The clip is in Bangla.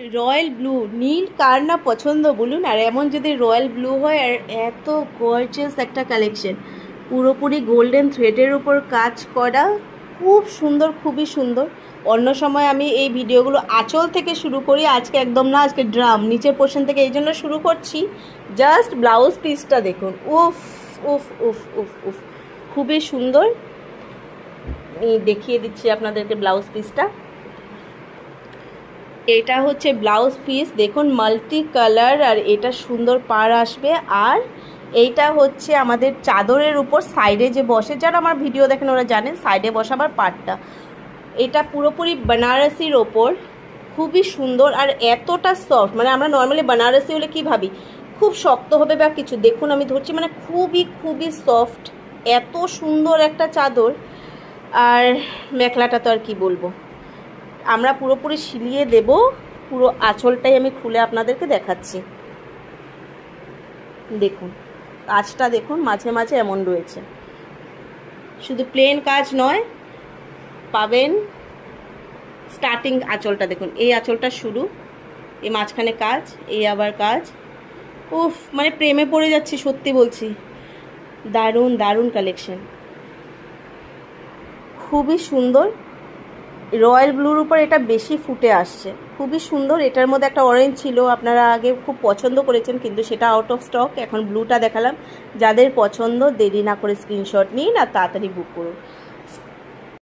রয়্যাল ব্লু, নীল কার না পছন্দ বলুন, আর এমন যদি রয়্যাল ব্লু হয়, আর এত গর্জিয়াস একটা কালেকশন, পুরোপুরি গোল্ডেন থ্রেডের উপর কাজ করা, খুব সুন্দর, খুবই সুন্দর। অন্য সময় আমি এই ভিডিওগুলো আঁচল থেকে শুরু করি, আজকে একদম না, আজকে ড্রাম নিচের পোর্শন থেকে এই জন্য শুরু করছি। জাস্ট ব্লাউজ পিসটা দেখুন, উফ উফ উফ উফ উফ, খুবই সুন্দর। আমি দেখিয়ে দিচ্ছি আপনাদেরকে ব্লাউজ পিসটা। এটা হচ্ছে ব্লাউজ পিস, দেখুন মাল্টি কালার, আর এটা সুন্দর পাড় আসবে। আর এইটা হচ্ছে আমাদের চাদরের উপর সাইডে যে বসে, যারা আমার ভিডিও দেখেন ওরা জানেন সাইডে বসাবার পার্টটা। এটা পুরোপুরি বেনারসির ওপর, খুবই সুন্দর আর এতটা সফট। মানে আমরা নর্মালি বেনারসি হলে কি ভাবি খুব শক্ত হবে বা কিছু, দেখুন আমি ধরছি, মানে খুবই খুবই সফট, এত সুন্দর একটা চাদর। আর মেখলাটা তো আর কি বলবো, আমরা পুরোপুরি সিলিয়ে দেব। পুরো আঁচলটাই আমি খুলে আপনাদেরকে দেখাচ্ছি। দেখুন কাজটা দেখুন, মাঝে মাঝে এমন রয়েছে, শুধু প্লেন কাজ নয়, পাবেন স্টার্টিং আঁচলটা দেখুন, এই আঁচলটা শুরু, এই মাঝখানে কাজ, এই আবার কাজ। উফ, মানে প্রেমে পড়ে যাচ্ছি, সত্যি বলছি। দারুণ দারুণ কালেকশন, খুবই সুন্দর। রয়্যাল ব্লুর উপর এটা বেশি ফুটে আসছে, খুবই সুন্দর। এটার মধ্যে একটা অরেঞ্জ ছিল, আপনারা আগে খুব পছন্দ করেছেন, কিন্তু সেটা আউট অফ স্টক। এখন ব্লুটা দেখালাম, যাদের পছন্দ দেরি না করে স্ক্রিনশট নিন আর তাড়াতাড়ি বুক করুন।